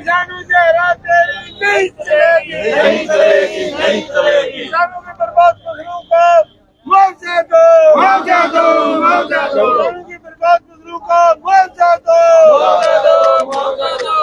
किसानों से रात तेरी नहीं चलेगी, नहीं चलेगी, नहीं चलेगी। किसानों की बर्बाद फसलों का मुआवजा दो, मुआवजा दो, मुआवजा दो। किसानों की बर्बाद फसलों का मुआवजा दो, मुआवजा दो, मुआवजा दो।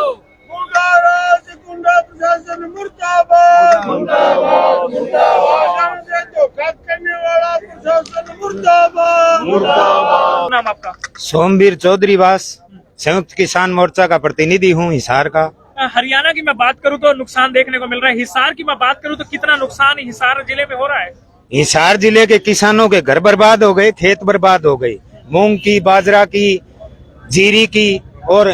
गुंडा राज, गुंडा प्रशासन मुर्दाबाद, मुर्दाबाद, मुर्दाबाद। किसानों से धोखा करने वाला प्रशासन मुर्दाबाद, मुर्दाबाद। नाम आपका? सोमवीर चौधरी वास, संयुक्त किसान मोर्चा का प्रतिनिधि हूँ हिसार का। हरियाणा की मैं बात करूं तो नुकसान देखने को मिल रहा है। हिसार की मैं बात करूं तो कितना नुकसान हिसार जिले में हो रहा है? हिसार जिले के किसानों के घर बर्बाद हो गए, खेत बर्बाद हो गए, मूंग की, बाजरा की, जीरी की और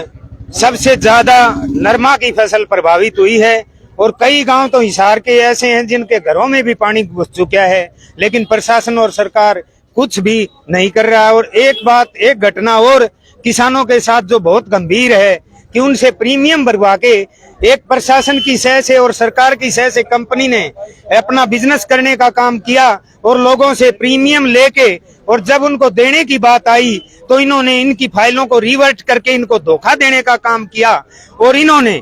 सबसे ज्यादा नरमा की फसल प्रभावित हुई है। और कई गांव तो हिसार के ऐसे हैं जिनके घरों में भी पानी घुस चुका है, लेकिन प्रशासन और सरकार कुछ भी नहीं कर रहा है। और एक घटना और किसानों के साथ जो बहुत गंभीर है कि उनसे प्रीमियम भरवा के एक प्रशासन की सह से और सरकार की सह से कंपनी ने अपना बिजनेस करने का काम किया और लोगों से प्रीमियम लेके, और जब उनको देने की बात आई तो इन्होंने इनकी फाइलों को रिवर्ट करके इनको धोखा देने का काम किया। और इन्होंने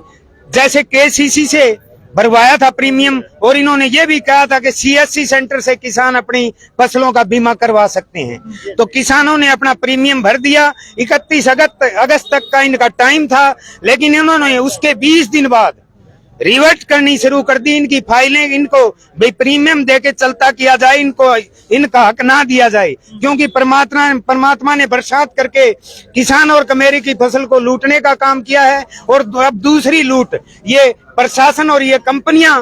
जैसे केसीसी से भरवाया था प्रीमियम, और इन्होंने ये भी कहा था कि सीएससी सेंटर से किसान अपनी फसलों का बीमा करवा सकते हैं। तो किसानों ने अपना प्रीमियम भर दिया। 31 अगस्त तक का इनका टाइम था, लेकिन इन्होंने उसके 20 दिन बाद रिवर्ट करनी शुरू कर दी। इनकी फाइलें इनको प्रीमियम देके चलता किया जाए, इनको इनका हक ना दिया जाए, क्योंकि परमात्मा ने बरसात करके किसान और कमेरी की फसल को लूटने का काम किया है। और अब दूसरी लूट ये प्रशासन और ये कंपनियां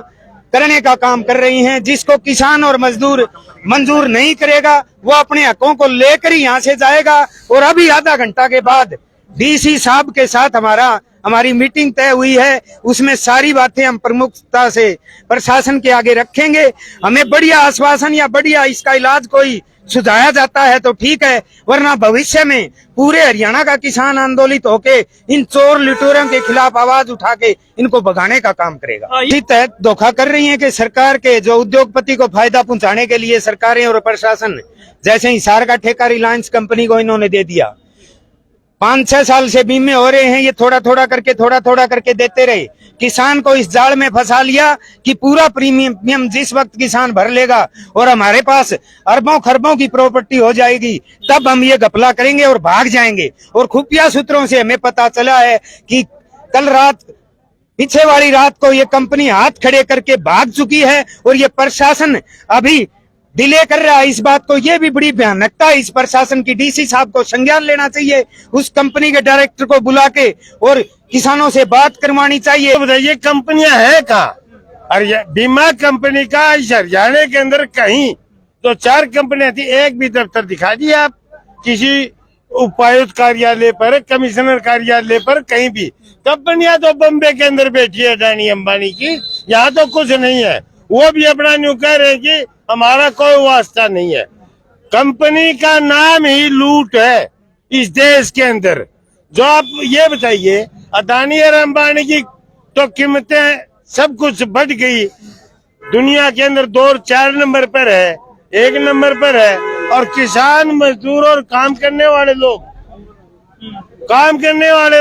करने का काम कर रही हैं, जिसको किसान और मजदूर मंजूर नहीं करेगा। वो अपने हकों को लेकर ही यहाँ से जाएगा। और अभी आधा घंटा के बाद डीसी साहब के साथ हमारी मीटिंग तय हुई है, उसमें सारी बातें हम प्रमुखता से प्रशासन के आगे रखेंगे। हमें बढ़िया आश्वासन या बढ़िया इसका इलाज कोई सुझाया जाता है तो ठीक है, वरना भविष्य में पूरे हरियाणा का किसान आंदोलित होके इन चोर लुटेरों के खिलाफ आवाज उठा के इनको भगाने का काम करेगा। इसी तहत धोखा कर रही है कि सरकार के जो उद्योगपति को फायदा पहुंचाने के लिए सरकारें और प्रशासन, जैसे हिसार का ठेका रिलायंस कंपनी को इन्होंने दे दिया। 5-6 साल से बीमे हो रहे हैं, ये थोड़ा थोड़ा करके देते रहे। किसान को इस जाल में फंसा लिया कि पूरा प्रीमियम जिस वक्त किसान भर लेगा और हमारे पास अरबों खरबों की प्रॉपर्टी हो जाएगी, तब हम ये घपला करेंगे और भाग जाएंगे। और खुफिया सूत्रों से हमें पता चला है कि कल रात, पीछे वाली रात को ये कंपनी हाथ खड़े करके भाग चुकी है। और ये प्रशासन अभी डिले कर रहा है इस बात को। ये भी बड़ी भयानकता है इस प्रशासन की। डीसी साहब को संज्ञान लेना चाहिए, उस कंपनी के डायरेक्टर को बुला के और किसानों से बात करवानी चाहिए। बताइए कंपनियां है कहाँ? बीमा कंपनी का इस हरियाणा के अंदर कहीं तो 4 कंपनियां थी, एक भी दफ्तर दिखा दिया आप किसी उपायुक्त कार्यालय पर, कमिश्नर कार्यालय पर, कहीं भी। कंपनियां तो बम्बे के अंदर बैठी है अडानी अंबानी की, यहाँ तो कुछ नहीं है। वो भी अपना न्यू कह रहे कि हमारा कोई वास्ता नहीं है। कंपनी का नाम ही लूट है इस देश के अंदर। जो आप ये बताइए, अडानी और अंबानी की तो कीमतें सब कुछ बढ़ गई, दुनिया के अंदर 2 और 4 नंबर पर है, 1 नंबर पर है। और किसान मजदूर और काम करने वाले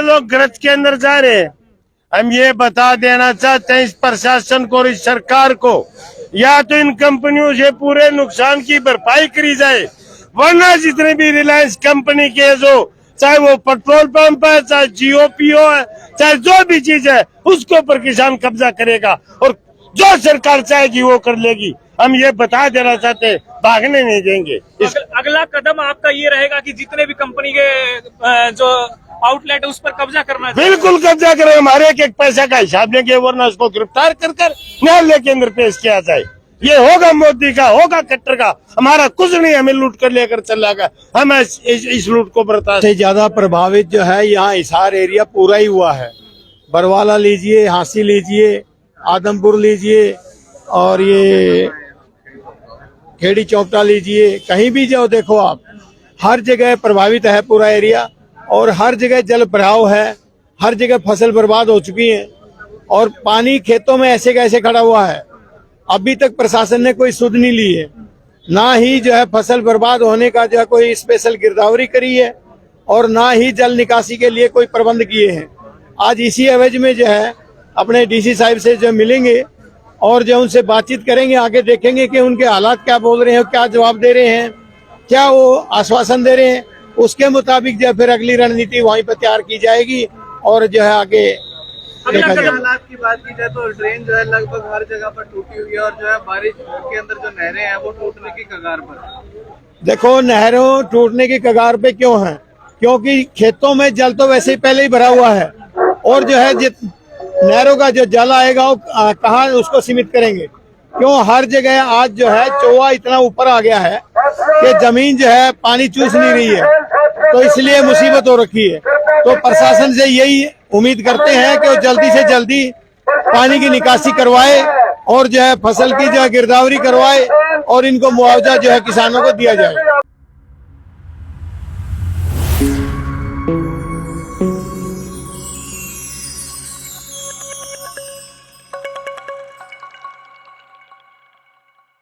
लोग ग्रस्त के अंदर जा रहे हैं। हम ये बता देना चाहते हैं इस प्रशासन को और इस सरकार को, या तो इन कंपनियों से पूरे नुकसान की भरपाई करी जाए, वरना जितने भी रिलायंस कंपनी के जो, चाहे वो पेट्रोल पंप है, चाहे जीओपीओ है, चाहे जो भी चीज है, उसके ऊपर किसान कब्जा करेगा और जो सरकार चाहेगी वो कर लेगी। हम ये बता देना चाहते हैं, भागने नहीं देंगे। अगला कदम आपका ये रहेगा कि जितने भी कंपनी के जो आउटलेट है उस पर कब्जा करना है? बिल्कुल कब्जा करें, हमारे एक पैसा का हिसाब लेंगे, वरना उसको गिरफ्तार कर न्यायालय के अंदर पेश किया जाए। ये होगा मोदी का, होगा कट्टर का, हमारा कुछ नहीं, हमें लूट कर लेकर चला गया। हम इस लूट को बर्दाश्त से ज्यादा प्रभावित जो है यहाँ हिसार एरिया पूरा ही हुआ है। बरवाला लीजिए, हांसी लीजिए, आदमपुर लीजिए और ये खेड़ी चौपटा लीजिए, कहीं भी जाओ देखो आप, हर जगह प्रभावित है पूरा एरिया। और हर जगह जल भराव है, हर जगह फसल बर्बाद हो चुकी है और पानी खेतों में ऐसे कैसे खड़ा हुआ है। अभी तक प्रशासन ने कोई सुध नहीं ली है, ना ही जो है फसल बर्बाद होने का जो है कोई स्पेशल गिरदावरी करी है और ना ही जल निकासी के लिए कोई प्रबंध किए हैं। आज इसी एवज में जो है अपने डीसी साहब से जो मिलेंगे और जो उनसे बातचीत करेंगे, आगे देखेंगे कि उनके हालात क्या बोल रहे हैं, क्या जवाब दे रहे हैं, क्या वो आश्वासन दे रहे हैं। उसके मुताबिक जो है फिर अगली रणनीति वहीं पर तैयार की जाएगी और जो है आगे देखा अगर जाएगा। हालात की बात की जाए तो ड्रेन जो है लगभग हर जगह पर टूटी हुई है और जो है बारिश के अंदर जो नहरें हैं वो टूटने की कगार पर है। देखो, नहरों टूटने की कगार पे क्यों है? क्योंकि खेतों में जल तो वैसे ही पहले ही भरा हुआ है और जो है नहरों का जो जल आएगा वो कहाँ उसको सीमित करेंगे? क्यों हर जगह आज जो है चौवा इतना ऊपर आ गया है कि जमीन जो है पानी चूस नहीं रही है, तो इसलिए मुसीबत हो रखी है। तो प्रशासन से यही उम्मीद करते हैं कि वो जल्दी से जल्दी पानी की निकासी करवाए और जो है फसल की जो है गिरदावरी करवाए और इनको मुआवजा जो है किसानों को दिया जाए।